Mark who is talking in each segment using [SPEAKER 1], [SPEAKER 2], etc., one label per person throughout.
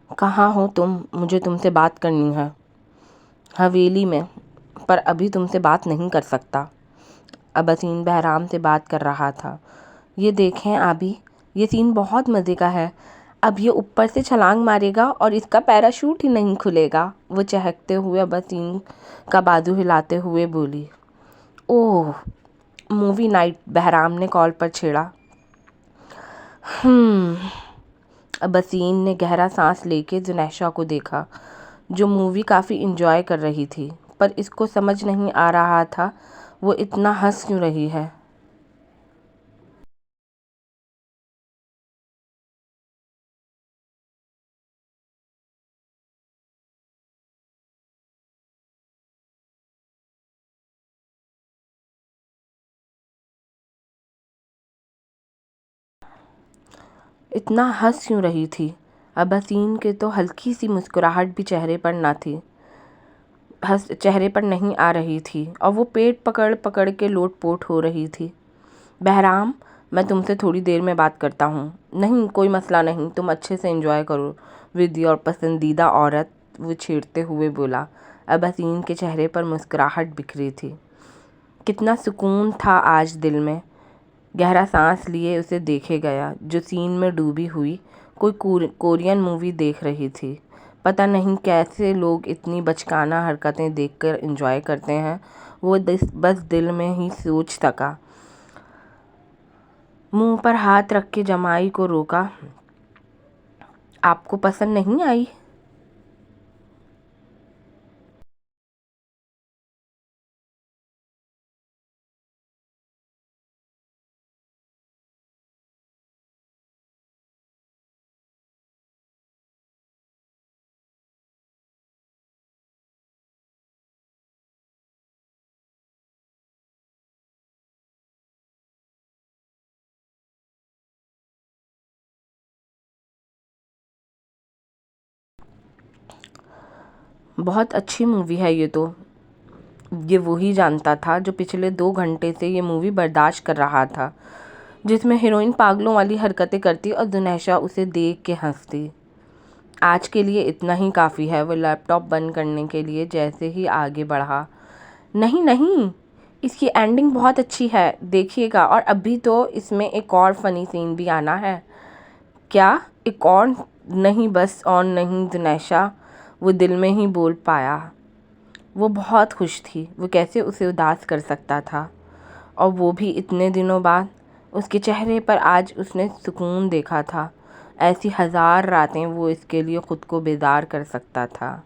[SPEAKER 1] کہاں ہو تم؟ مجھے تم سے بات کرنی ہے۔ حویلی میں، پر ابھی تم سے بات نہیں کر سکتا۔ اباسین بہرام سے بات کر رہا تھا۔ یہ دیکھیں آبی، یہ سین بہت مزے کا ہے۔ اب یہ اوپر سے چھلانگ مارے گا اور اس کا پیراشوٹ ہی نہیں کھلے گا۔ وہ چہکتے ہوئے اباسین کا بازو ہلاتے ہوئے بولی۔ اوہ، مووی نائٹ، بہرام نے کال پر چھیڑا۔ اباسین نے گہرا سانس لے کے زنیشا کو دیکھا، جو مووی کافی انجوائے کر رہی تھی، پر اس کو سمجھ نہیں آ رہا تھا وہ اتنا ہنس کیوں رہی ہے۔ اتنا ہنس کیوں رہی تھی؟ اباسین کے تو ہلکی سی مسکراہٹ بھی چہرے پر نہیں آ رہی تھی اور وہ پیٹ پکڑ پکڑ کے لوٹ پوٹ ہو رہی تھی۔ بہرام، میں تم سے تھوڑی دیر میں بات کرتا ہوں۔ نہیں، کوئی مسئلہ نہیں، تم اچھے سے انجوائے کرو ود یور پسندیدہ عورت، وہ چھیڑتے ہوئے بولا۔ اباسین کے چہرے پر مسکراہٹ بکھری تھی۔ کتنا سکون تھا آج دل میں۔ گہرا سانس لیے اسے دیکھے گیا، جو سین میں ڈوبی ہوئی کوئی کورین مووی دیکھ رہی تھی۔ پتہ نہیں کیسے لوگ اتنی بچکانہ حرکتیں دیکھ کر انجوائے کرتے ہیں، وہ بس دل میں ہی سوچ سکا۔ منہ پر ہاتھ رکھ کے جمائی کو روکا۔ آپ کو پسند نہیں آئی؟ بہت اچھی مووی ہے یہ تو۔ یہ وہی جانتا تھا جو پچھلے 2 گھنٹے سے یہ مووی برداشت کر رہا تھا، جس میں ہیروئن پاگلوں والی حرکتیں کرتی اور زنیشا اسے دیکھ کے ہنستی۔ آج کے لیے اتنا ہی کافی ہے، وہ لیپ ٹاپ بند کرنے کے لیے جیسے ہی آگے بڑھا۔ نہیں نہیں، اس کی اینڈنگ بہت اچھی ہے، دیکھیے گا، اور ابھی تو اس میں ایک اور فنی سین بھی آنا ہے۔ کیا؟ ایک اور؟ نہیں بس اور نہیں زنیشا، وہ دل میں ہی بول پایا۔ وہ بہت خوش تھی، وہ کیسے اسے اداس کر سکتا تھا، اور وہ بھی اتنے دنوں بعد۔ اس کے چہرے پر آج اس نے سکون دیکھا تھا، ایسی 1000 راتیں وہ اس کے لیے خود کو بیدار کر سکتا تھا۔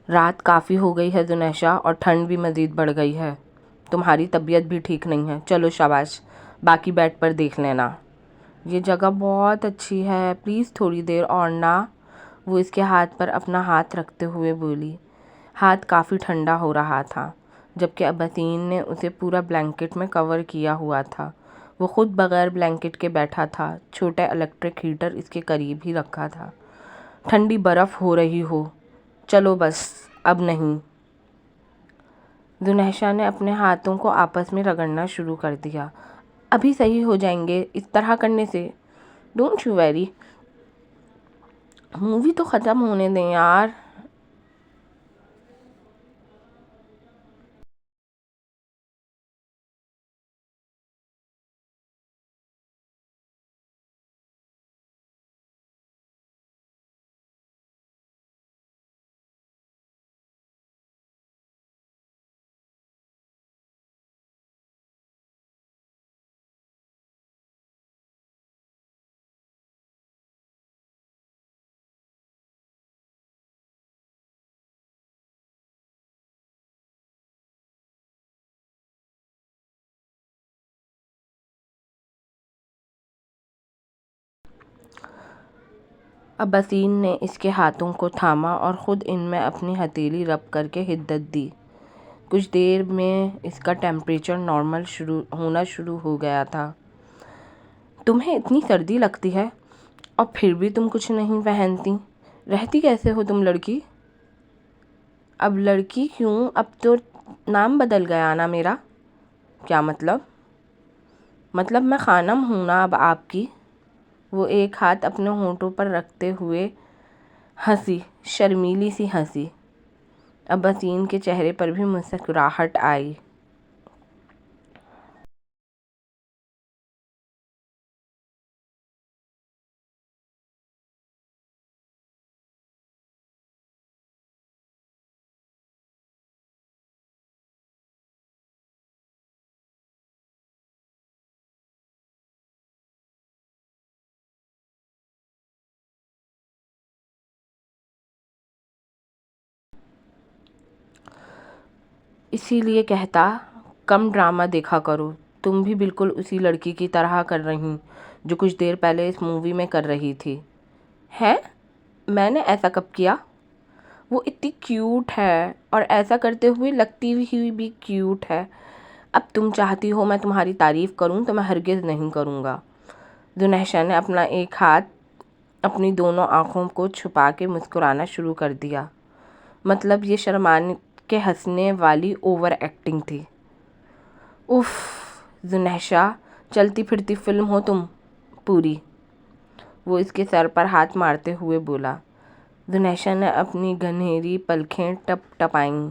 [SPEAKER 1] رات کافی ہو گئی ہے زنیشا، اور ٹھنڈ بھی مزید بڑھ گئی ہے۔ تمہاری طبیعت بھی ٹھیک نہیں ہے، چلو شاباش، باقی بیڈ پر دیکھ لینا۔ یہ جگہ بہت اچھی ہے، پلیز تھوڑی دیر اور نا، وہ اس کے ہاتھ پر اپنا ہاتھ رکھتے ہوئے بولی۔ ہاتھ کافی ٹھنڈا ہو رہا تھا، جبکہ اباسین نے اسے پورا بلینکٹ میں کور کیا ہوا تھا۔ وہ خود بغیر بلینکٹ کے بیٹھا تھا، چھوٹا الیکٹرک ہیٹر اس کے قریب ہی رکھا تھا۔ ٹھنڈی برف ہو رہی ہو، چلو بس اب نہیں۔ زنیشا نے اپنے ہاتھوں کو آپس میں رگڑنا شروع کر دیا۔ ابھی صحیح ہو جائیں گے، اس طرح کرنے سے۔ ڈونٹ یو ویری، مووی تو ختم ہونے دیں یار۔ اباسین نے اس کے ہاتھوں کو تھاما اور خود ان میں اپنی ہتھیلی رب کر کے حدت دی۔ کچھ دیر میں اس کا ٹیمپریچر نارمل ہونا شروع ہو گیا تھا۔ تمہیں اتنی سردی لگتی ہے اور پھر بھی تم کچھ نہیں پہنتی، رہتی کیسے ہو تم لڑکی؟ اب لڑکی کیوں، اب تو نام بدل گیا نا میرا۔ کیا مطلب؟ مطلب میں خانم ہوں نا اب آپ کی۔ وہ ایک ہاتھ اپنے ہونٹوں پر رکھتے ہوئے ہنسی، شرمیلی سی ہنسی۔ اباسین کے چہرے پر بھی مسکراہٹ آئی۔ اسی لیے کہتا کم ڈرامہ دیکھا کرو، تم بھی بالکل اسی لڑکی کی طرح کر رہی جو کچھ دیر پہلے اس مووی میں کر رہی تھی۔ ہے؟ میں نے ایسا کب کیا؟ وہ اتنی کیوٹ ہے اور ایسا کرتے ہوئے لگتی ہوئی بھی کیوٹ ہے۔ اب تم چاہتی ہو میں تمہاری تعریف کروں تو میں ہرگز نہیں کروں گا۔ ذوالنیشا نے اپنا ایک ہاتھ اپنی دونوں آنکھوں کو چھپا کے مسکرانا شروع کر دیا۔ مطلب یہ شرمان کے ہنسنے والی اوور ایکٹنگ تھی۔ اف ذوالنیشا، چلتی پھرتی فلم ہو تم پوری، وہ اس کے سر پر ہاتھ مارتے ہوئے بولا۔ ذوالنیشا نے اپنی گھنیری پلکیں ٹپ ٹپائیں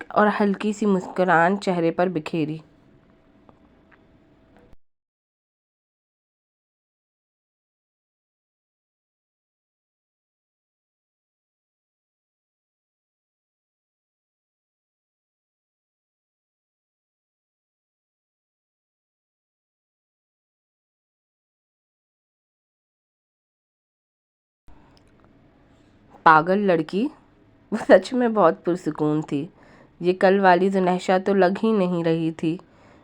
[SPEAKER 1] اور ہلکی سی مسکراہٹ چہرے پر بکھیری۔ پاگل لڑکی، وہ سچ میں بہت پرسکون تھی۔ یہ کل والی ذوالنیشا تو لگ ہی نہیں رہی تھی۔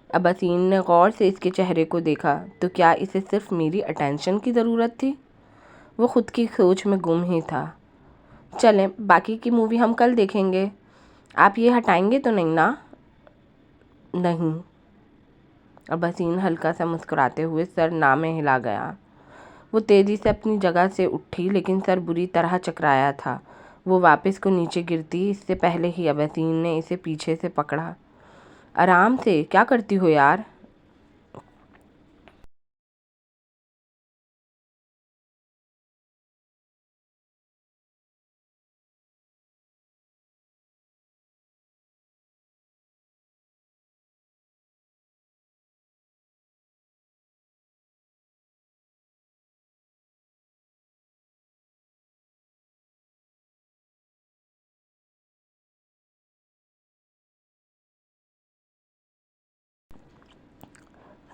[SPEAKER 1] اباسین نے غور سے اس کے چہرے کو دیکھا تو کیا اسے صرف میری اٹینشن کی ضرورت تھی؟ وہ خود کی سوچ میں گم ہی تھا۔ چلیں باقی کی مووی ہم کل دیکھیں گے، آپ یہ ہٹائیں گے تو نہیں نا؟ نہیں۔ اباسین ہلکا سا مسکراتے ہوئے سر نہ میں ہلا گیا۔ وہ تیزی سے اپنی جگہ سے اٹھی لیکن سر بری طرح چکرایا تھا۔ وہ واپس کو نیچے گرتی اس سے پہلے ہی اباسین نے اسے پیچھے سے پکڑا۔ آرام سے، کیا کرتی ہو یار؟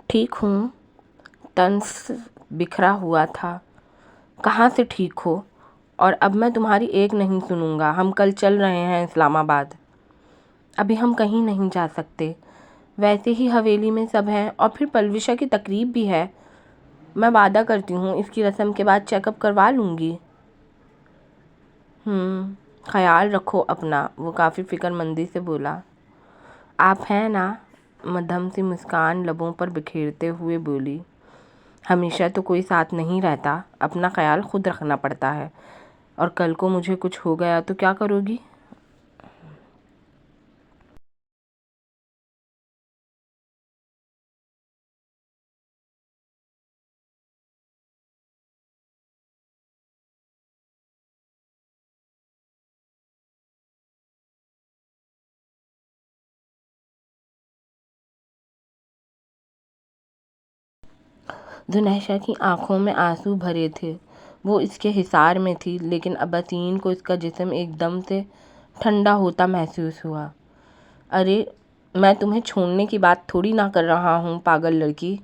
[SPEAKER 1] ٹھیک ہوں، طنز بکھرا ہوا تھا۔ کہاں سے ٹھیک ہو؟ اور اب میں تمہاری ایک نہیں سنوں گا، ہم کل چل رہے ہیں اسلام آباد۔ ابھی ہم کہیں نہیں جا سکتے، ویسے ہی حویلی میں سب ہیں اور پھر پلوشا کی تقریب بھی ہے۔ میں وعدہ کرتی ہوں اس کی رسم کے بعد چیک اپ کروا لوں گی۔ خیال رکھو اپنا، وہ کافی فکر مندی سے بولا۔ آپ ہیں نا؟ مدھم سی مسکان لبوں پر بکھیرتے ہوئے بولی۔ ہمیشہ تو کوئی ساتھ نہیں رہتا، اپنا خیال خود رکھنا پڑتا ہے، اور کل کو مجھے کچھ ہو گیا تو کیا کرو گی؟ ذوالنیشا کی آنکھوں میں آنسو بھرے تھے۔ وہ اس کے حصار میں تھی لیکن اباسین کو اس کا جسم ایک دم سے ٹھنڈا ہوتا محسوس ہوا۔ ارے میں تمہیں چھوڑنے کی بات تھوڑی نہ کر رہا ہوں پاگل لڑکی۔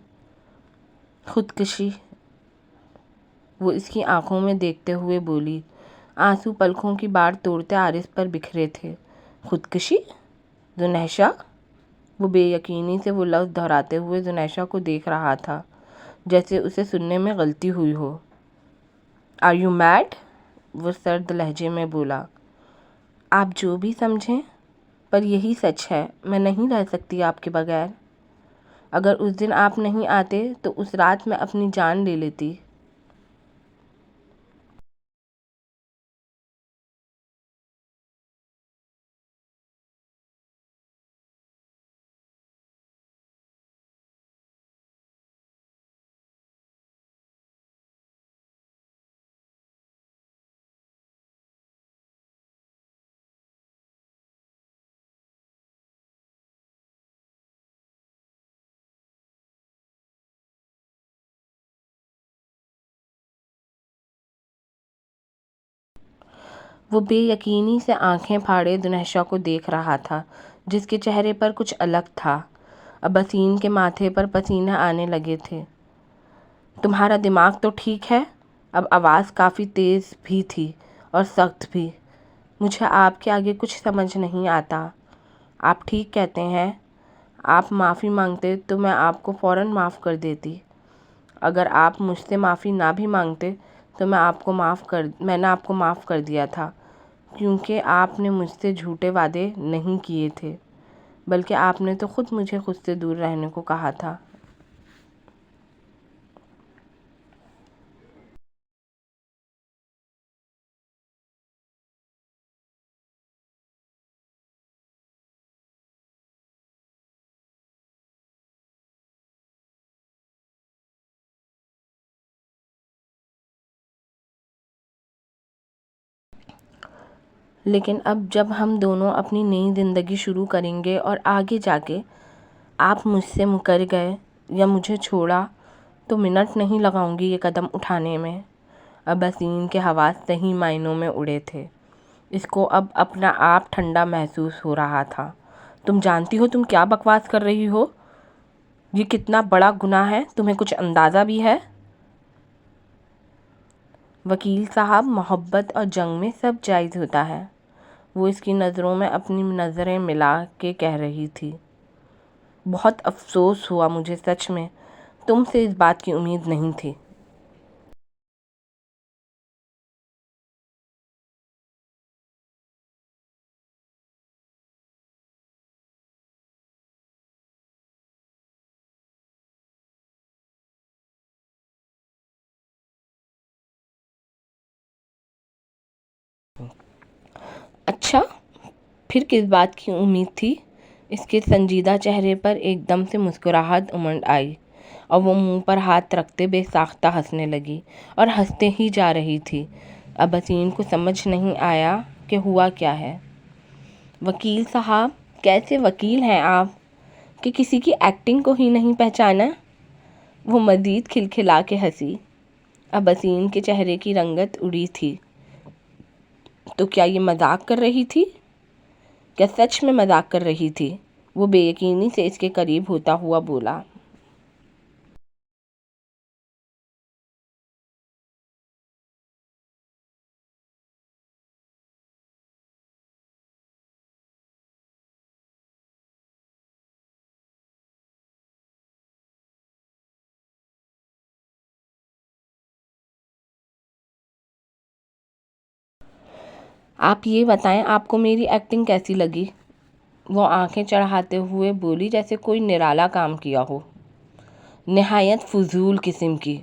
[SPEAKER 1] خودکشی؟ وہ اس کی آنکھوں میں دیکھتے ہوئے بولی۔ آنسو پلکوں کی باڑ توڑتے عارض پر بکھرے تھے۔ خودکشی؟ ذوالنیشا؟ وہ بے یقینی سے وہ لفظ دہراتے ہوئے ذوالنیشا کو دیکھ رہا تھا جیسے اسے سننے میں غلطی ہوئی ہو۔ Are you made? وہ سرد لہجے میں بولا۔ آپ جو بھی سمجھیں، پر یہی سچ ہے، میں نہیں رہ سکتی آپ کے بغیر۔ اگر اس دن آپ نہیں آتے تو اس رات میں اپنی جان لے لیتی۔ وہ بے یقینی سے آنکھیں پھاڑے دنیشا کو دیکھ رہا تھا، جس کے چہرے پر کچھ الگ تھا۔ اباسین کے ماتھے پر پسینے آنے لگے تھے۔ تمہارا دماغ تو ٹھیک ہے؟ اب آواز کافی تیز بھی تھی اور سخت بھی۔ مجھے آپ کے آگے کچھ سمجھ نہیں آتا۔ آپ ٹھیک کہتے ہیں۔ آپ معافی مانگتے تو میں آپ کو فوراً معاف کر دیتی۔ اگر آپ مجھ سے معافی نہ بھی مانگتے تو میں نے آپ کو معاف کر دیا تھا، کیونکہ آپ نے مجھ سے جھوٹے وعدے نہیں کیے تھے، بلکہ آپ نے تو خود مجھے خود سے دور رہنے کو کہا تھا۔ لیکن اب جب ہم دونوں اپنی نئی زندگی شروع کریں گے اور آگے جا کے آپ مجھ سے مکر گئے یا مجھے چھوڑا تو منٹ نہیں لگاؤں گی یہ قدم اٹھانے میں۔ اباسین کے حواس صحیح معنوں میں اڑے تھے۔ اس کو اب اپنا آپ ٹھنڈا محسوس ہو رہا تھا۔ تم جانتی ہو تم کیا بکواس کر رہی ہو؟ یہ کتنا بڑا گناہ ہے، تمہیں کچھ اندازہ بھی ہے؟ وکیل صاحب، محبت اور جنگ میں سب جائز ہوتا ہے، وہ اس کی نظروں میں اپنی نظریں ملا کے کہہ رہی تھی۔ بہت افسوس ہوا مجھے، سچ میں تم سے اس بات کی امید نہیں تھی۔ اچھا، پھر کس بات کی امید تھی؟ اس کے سنجیدہ چہرے پر ایک دم سے مسکراہٹ امڑ آئی اور وہ منہ پر ہاتھ رکھتے بے ساختہ ہنسنے لگی اور ہنستے ہی جا رہی تھی۔ اباسین کو سمجھ نہیں آیا کہ ہوا کیا ہے۔ وکیل صاحب، کیسے وکیل ہیں آپ کہ کسی کی ایکٹنگ کو ہی نہیں پہچانا؟ وہ مزید کھلکھلا کے ہنسی۔ اباسین کے چہرے کی رنگت اڑی تھی۔ تو کیا یہ مذاق کر رہی تھی؟ کیا سچ میں مذاق کر رہی تھی؟ وہ بے یقینی سے اس کے قریب ہوتا ہوا بولا۔ آپ یہ بتائیں، آپ کو میری ایکٹنگ کیسی لگی؟ وہ آنکھیں چڑھاتے ہوئے بولی جیسے کوئی نرالا کام کیا ہو۔ نہایت فضول قسم کی۔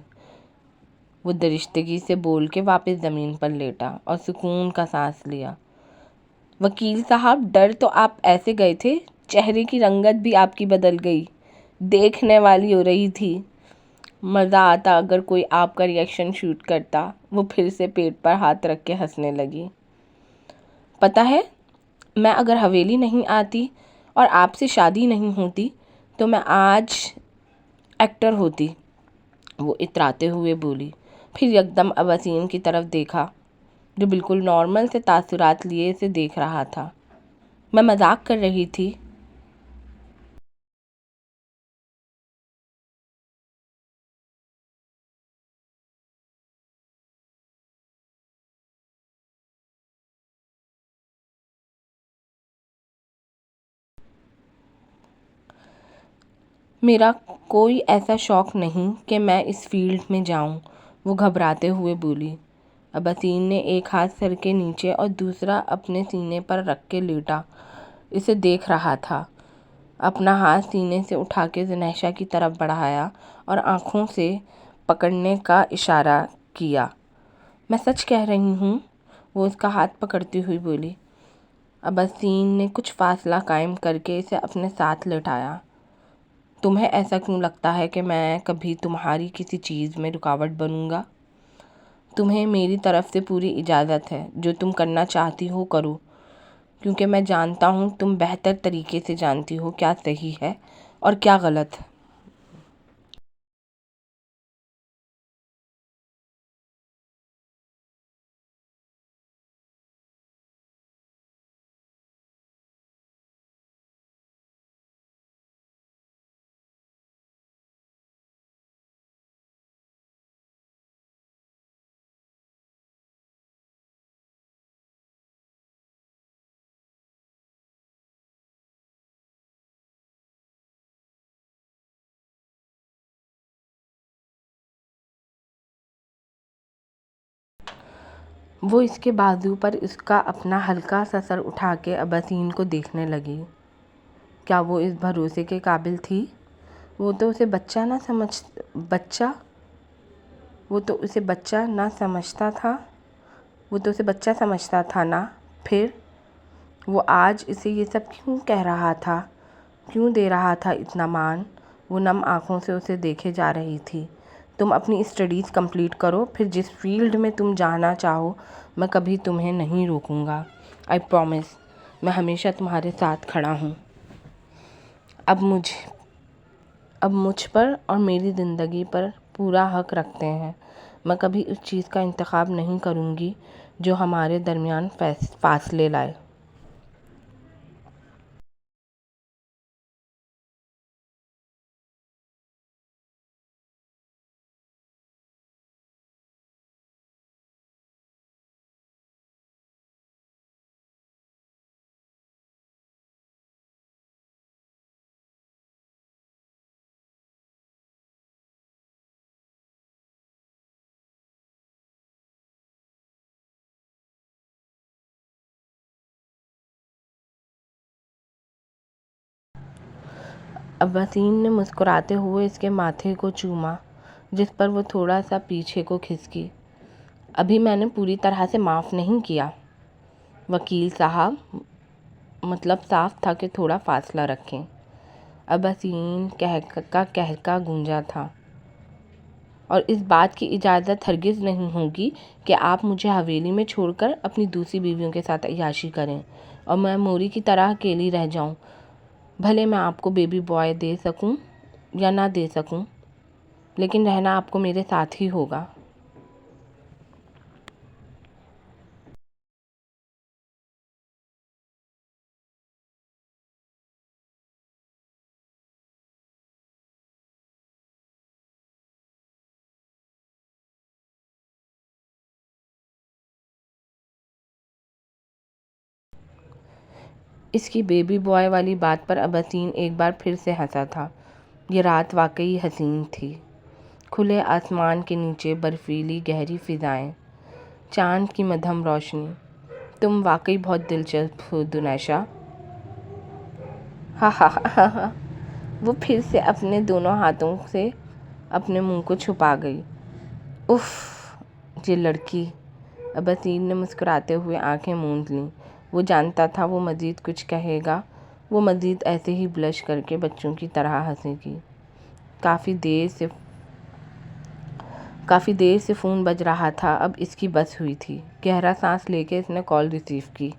[SPEAKER 1] وہ درشتگی سے بول کے واپس زمین پر لیٹا اور سکون کا سانس لیا۔ وکیل صاحب، ڈر تو آپ ایسے گئے تھے، چہرے کی رنگت بھی آپ کی بدل گئی، دیکھنے والی ہو رہی تھی۔ مزہ آتا اگر کوئی آپ کا ریئیکشن شوٹ کرتا۔ وہ پھر سے پیٹ پر ہاتھ رکھ کے ہنسنے لگی۔ پتہ ہے، میں اگر حویلی نہیں آتی اور آپ سے شادی نہیں ہوتی تو میں آج ایکٹر ہوتی، وہ اتراتے ہوئے بولی۔ پھر یکدم اباسین کی طرف دیکھا، جو بالکل نارمل سے تاثرات لیے اسے دیکھ رہا تھا۔ میں مذاق کر رہی تھی۔ میرا کوئی ایسا شوق نہیں کہ میں اس فیلڈ میں جاؤں، وہ گھبراتے ہوئے بولی۔ اباسین نے ایک ہاتھ سر کے نیچے اور دوسرا اپنے سینے پر رکھ کے لیٹا اسے دیکھ رہا تھا۔ اپنا ہاتھ سینے سے اٹھا کے زنیشا کی طرف بڑھایا اور آنکھوں سے پکڑنے کا اشارہ کیا۔ میں سچ کہہ رہی ہوں، وہ اس کا ہاتھ پکڑتی ہوئی بولی۔ اباسین نے کچھ فاصلہ قائم کر کے اسے اپنے ساتھ لٹایا۔ تمہیں ایسا کیوں لگتا ہے کہ میں کبھی تمہاری کسی چیز میں رکاوٹ بنوں گا؟ تمہیں میری طرف سے پوری اجازت ہے، جو تم کرنا چاہتی ہو کرو، کیونکہ میں جانتا ہوں تم بہتر طریقے سے جانتی ہو کیا صحیح ہے اور کیا غلط۔ وہ اس کے بازو پر اس کا اپنا ہلکا سا سر اٹھا کے اباسین کو دیکھنے لگی۔ کیا وہ اس بھروسے کے قابل تھی؟ وہ تو اسے بچہ سمجھتا تھا نا؟ پھر وہ آج اسے یہ سب کیوں کہہ رہا تھا؟ کیوں دے رہا تھا اتنا مان؟ وہ نم آنکھوں سے اسے دیکھے جا رہی تھی۔ تم اپنی اسٹڈیز کمپلیٹ کرو، پھر جس فیلڈ میں تم جانا چاہو میں کبھی تمہیں نہیں روکوں گا۔ آئی پرومس، میں ہمیشہ تمہارے ساتھ کھڑا ہوں۔ اب مجھ پر اور میری زندگی پر پورا حق رکھتے ہیں۔ میں کبھی اس چیز کا انتخاب نہیں کروں گی جو ہمارے درمیان فاصلے لائے۔ اباسین نے مسکراتے ہوئے اس کے ماتھے کو چوما، جس پر وہ تھوڑا سا پیچھے کو کھسکی۔ ابھی میں نے پوری طرح سے معاف نہیں کیا وکیل صاحب، مطلب صاف تھا کہ تھوڑا فاصلہ رکھیں۔ اباسین کہکا گونجا تھا۔ اور اس بات کی اجازت ہرگز نہیں ہوگی کہ آپ مجھے حویلی میں چھوڑ کر اپنی دوسری بیویوں کے ساتھ عیاشی کریں اور میں موری کی طرح اکیلی رہ جاؤں۔ بھلے میں آپ کو بیبی بوائے دے سکوں یا نہ دے سکوں، لیکن رہنا آپ کو میرے ساتھ ہی ہوگا۔ اس کی بیبی بوائے والی بات پر اباسین ایک بار پھر سے ہنسا تھا۔ یہ رات واقعی حسین تھی۔ کھلے آسمان کے نیچے برفیلی گہری فضائیں، چاند کی مدھم روشنی۔ تم واقعی بہت دلچسپ ہو دنیشا۔ ہا ہا ہا ہا۔ وہ پھر سے اپنے دونوں ہاتھوں سے اپنے منہ کو چھپا گئی۔ اف، یہ لڑکی! اباسین نے مسکراتے ہوئے آنکھیں موند لیں۔ وہ جانتا تھا وہ مزید کچھ کہے گا، وہ مزید ایسے ہی بلش کر کے بچوں کی طرح ہنسے گی۔ کافی دیر سے فون بج رہا تھا، اب اس کی بس ہوئی تھی۔ گہرا سانس لے کے اس نے کال ریسیو کی۔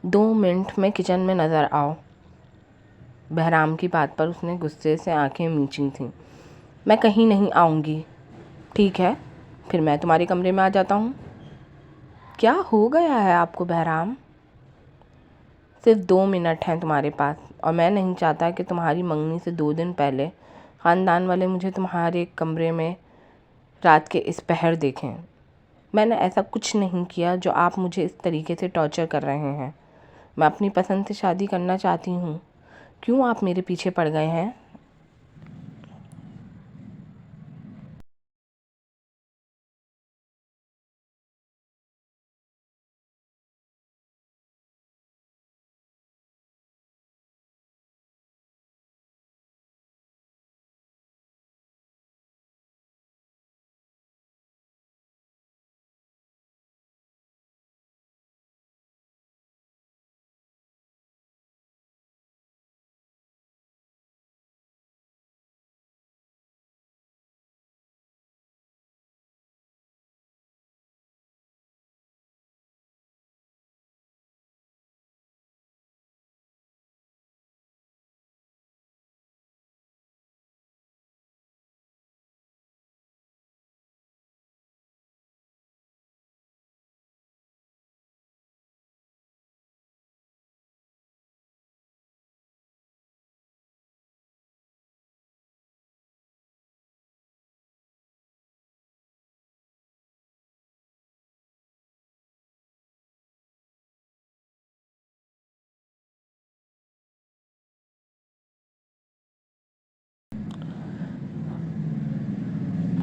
[SPEAKER 1] 2 منٹ میں کچن میں نظر آؤ۔ بہرام کی بات پر اس نے غصے سے آنکھیں میچی تھیں۔ میں کہیں نہیں آؤں گی۔ ٹھیک ہے، پھر میں تمہارے کمرے میں آ جاتا ہوں۔ کیا ہو گیا ہے آپ کو بہرام؟ صرف 2 منٹ ہیں تمہارے پاس، اور میں نہیں چاہتا کہ تمہاری منگنی سے 2 دن پہلے خاندان والے مجھے تمہارے کمرے میں رات کے اس پہر دیکھیں۔ میں نے ایسا کچھ نہیں کیا جو آپ مجھے اس طریقے سے ٹارچر کر رہے ہیں۔ میں اپنی پسند سے شادی کرنا چاہتی ہوں۔ کیوں آپ میرے پیچھے پڑ گئے ہیں؟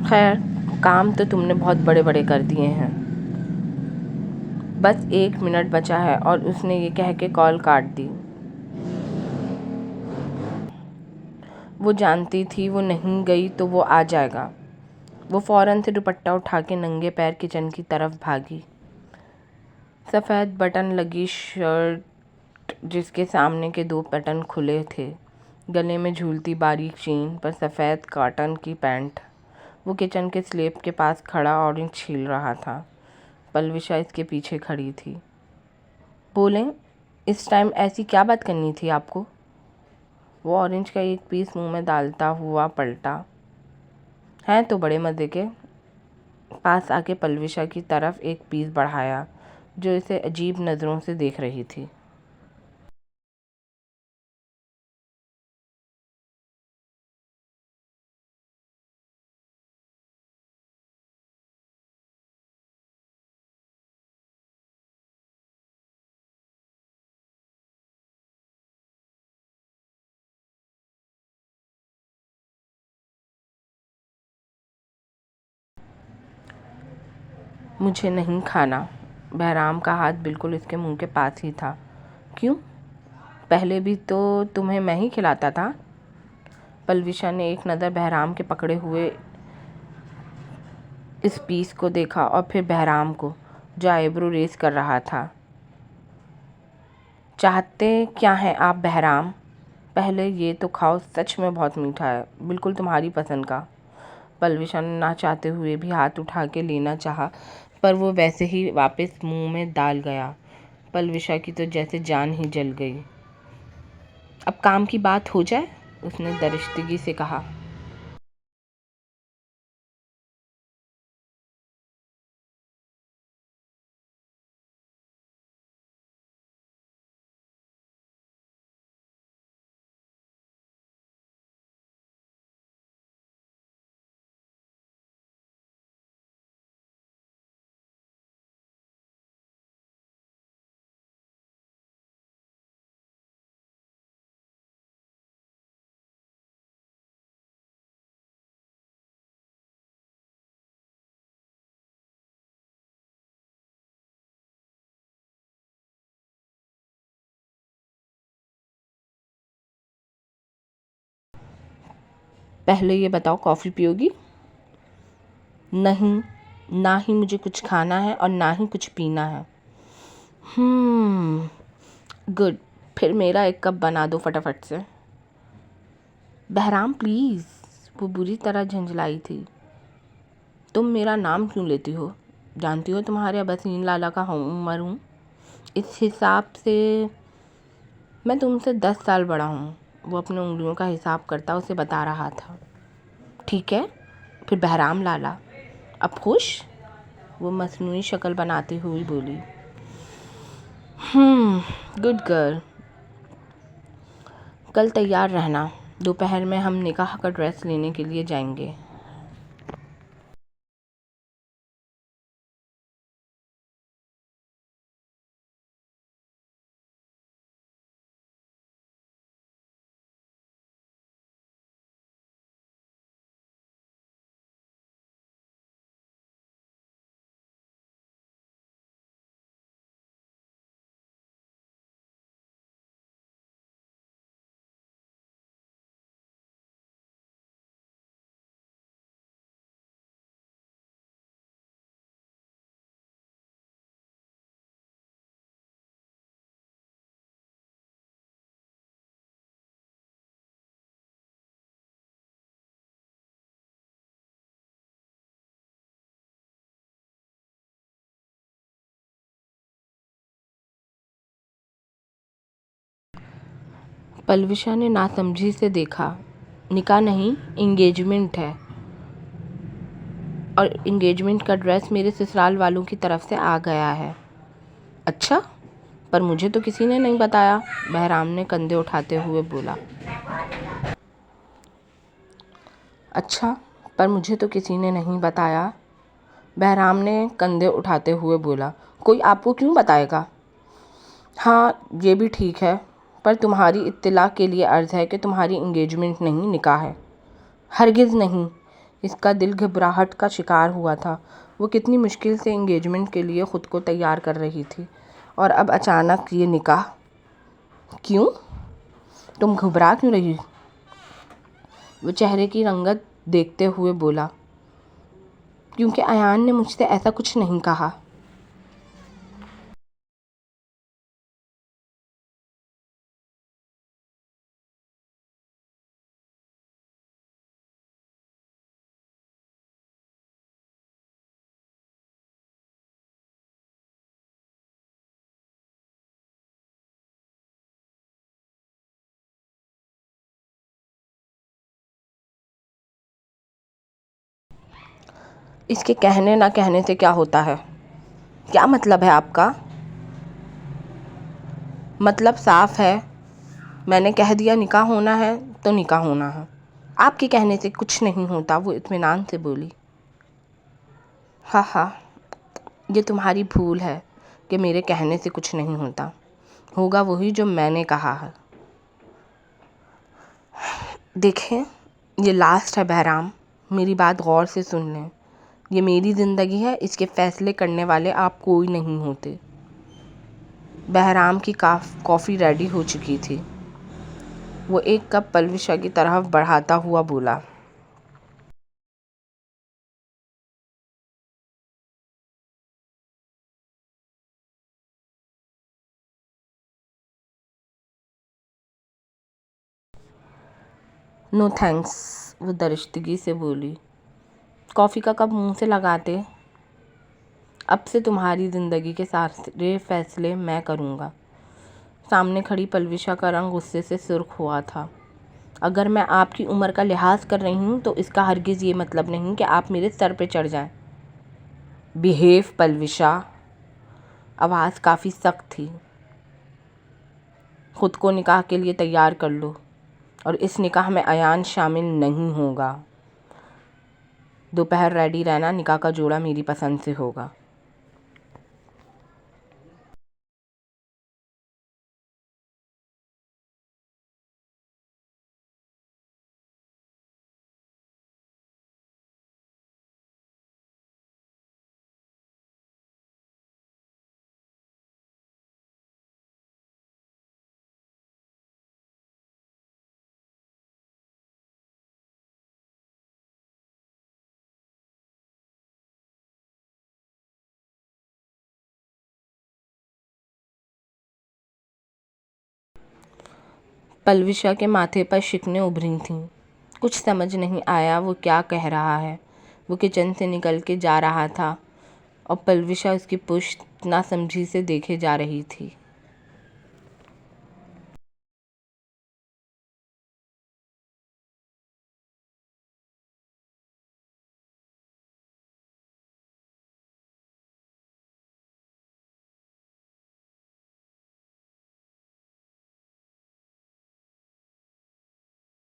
[SPEAKER 1] خیر، کام تو تم نے بہت بڑے بڑے کر دیے ہیں۔ بس 1 منٹ بچا ہے، اور اس نے یہ کہہ کے کال کاٹ دی۔ وہ جانتی تھی وہ نہیں گئی تو وہ آ جائے گا۔ وہ فوراً سے دوپٹہ اٹھا کے ننگے پیر کچن کی طرف بھاگی۔ سفید بٹن لگی شرٹ جس کے سامنے کے 2 بٹن کھلے تھے، گلے میں جھولتی باریک چین پر سفید کاٹن کی پینٹ۔ وہ کچن کے سلیب کے پاس کھڑا اورنج چھیل رہا تھا۔ پلوشا اس کے پیچھے کھڑی تھی۔ بولیں، اس ٹائم ایسی کیا بات کرنی تھی آپ کو؟ وہ اورنج کا ایک پیس منہ میں ڈالتا ہوا پلٹا۔ ہیں تو بڑے مزے کے۔ پاس آ کے پلوشا کی طرف ایک پیس بڑھایا جو اسے عجیب نظروں سے دیکھ رہی تھی۔ مجھے نہیں کھانا۔ بہرام کا ہاتھ بالکل اس کے منہ کے پاس ہی تھا۔ کیوں؟ پہلے بھی تو تمہیں میں ہی کھلاتا تھا۔ پلوشا نے ایک نظر بہرام کے پکڑے ہوئے اس پیس کو دیکھا اور پھر بہرام کو، جو آئیبرو ریز کر رہا تھا۔ چاہتے کیا ہیں آپ بہرام؟ پہلے یہ تو کھاؤ، سچ میں بہت میٹھا ہے، بالکل تمہاری پسند کا۔ پلوشا نے نہ چاہتے ہوئے بھی ہاتھ اٹھا کے لینا چاہا، پر وہ ویسے ہی واپس منہ میں ڈال گیا۔ پلوشا کی تو جیسے جان ہی جل گئی۔ اب کام کی بات ہو جائے، اس نے درشتگی سے کہا۔ پہلے یہ بتاؤ کافی پیو گی؟ نہیں، نہ ہی مجھے کچھ کھانا ہے اور نہ ہی کچھ پینا ہے۔ گڈ، پھر میرا 1 کپ بنا دو فٹافٹ سے۔ بہرام پلیز، وہ بری طرح جھنجھلائی تھی۔ تم میرا نام کیوں لیتی ہو؟ جانتی ہو تمہارے اب حسین لالا کا عمر ہوں۔ اس حساب سے میں تم سے 10 سال بڑا ہوں. وہ اپنے انگلیوں کا حساب کرتا اسے بتا رہا تھا. ٹھیک ہے. پھر بہرام لالا اب خوش؟ وہ مصنوعی شکل بناتی ہوئی بولی. Good girl. کل تیار رہنا. دوپہر میں ہم نکاح کا ڈریس لینے کے لیے جائیں گے. پلوشا نے ناسمجھی سے دیکھا. نکاح نہیں، انگیجمنٹ ہے، اور انگیجمنٹ کا ڈریس میرے سسرال والوں کی طرف سے آ گیا ہے. اچھا، پر مجھے تو کسی نے نہیں بتایا. بہرام نے کندھے اٹھاتے ہوئے بولا. اچھا، پر مجھے تو کسی نے نہیں بتایا. بہرام نے کندھے اٹھاتے ہوئے بولا. کوئی آپ کو کیوں بتائے گا؟ ہاں، یہ بھی ٹھیک ہے، پر تمہاری اطلاع کے لیے عرض ہے کہ تمہاری انگیجمنٹ نہیں، نکاح ہے. ہرگز نہیں. اس کا دل گھبراہٹ کا شکار ہوا تھا. وہ کتنی مشکل سے انگیجمنٹ کے لیے خود کو تیار کر رہی تھی، اور اب اچانک یہ نکاح. کیوں؟ تم گھبرا کیوں رہی؟ وہ چہرے کی رنگت دیکھتے ہوئے بولا. کیونکہ ایان نے مجھ سے ایسا کچھ نہیں کہا. اس کے کہنے نہ کہنے سے کیا ہوتا ہے؟ کیا مطلب ہے آپ کا؟ مطلب صاف ہے. میں نے کہہ دیا نکاح ہونا ہے تو نکاح ہونا ہے. آپ کے کہنے سے کچھ نہیں ہوتا. وہ اطمینان سے بولی. ہاں ہاں، یہ تمہاری بھول ہے کہ میرے کہنے سے کچھ نہیں ہوتا. ہوگا وہی جو میں نے کہا ہے. دیکھیں، یہ لاسٹ ہے بہرام. میری بات غور سے سن لیں. یہ میری زندگی ہے. اس کے فیصلے کرنے والے آپ کوئی نہیں ہوتے. بہرام کی کافی ریڈی ہو چکی تھی. وہ ایک کپ پلوشا کی طرف بڑھاتا ہوا بولا. نو تھینکس. وہ درشتگی سے بولی. کافی کا کپ منہ سے لگاتے. اب سے تمہاری زندگی کے سارے فیصلے میں کروں گا. سامنے کھڑی پلوشا کا رنگ غصے سے سرخ ہوا تھا. اگر میں آپ کی عمر کا لحاظ کر رہی ہوں تو اس کا ہرگز یہ مطلب نہیں کہ آپ میرے سر پہ چڑھ جائیں. بیہیو پلوشا. آواز کافی سخت تھی. خود کو نکاح کے لیے تیار کر لو، اور اس نکاح میں ایان شامل نہیں ہوگا. دوپہر ریڈی رہنا. نکاح کا جوڑا میری پسند سے ہوگا. پلوشا کے ماتھے پر شکنیں ابھری تھیں. کچھ سمجھ نہیں آیا وہ کیا کہہ رہا ہے. وہ کچن سے نکل کے جا رہا تھا اور پلوشا اس کی پشت ناسمجھی سے دیکھے جا رہی تھی۔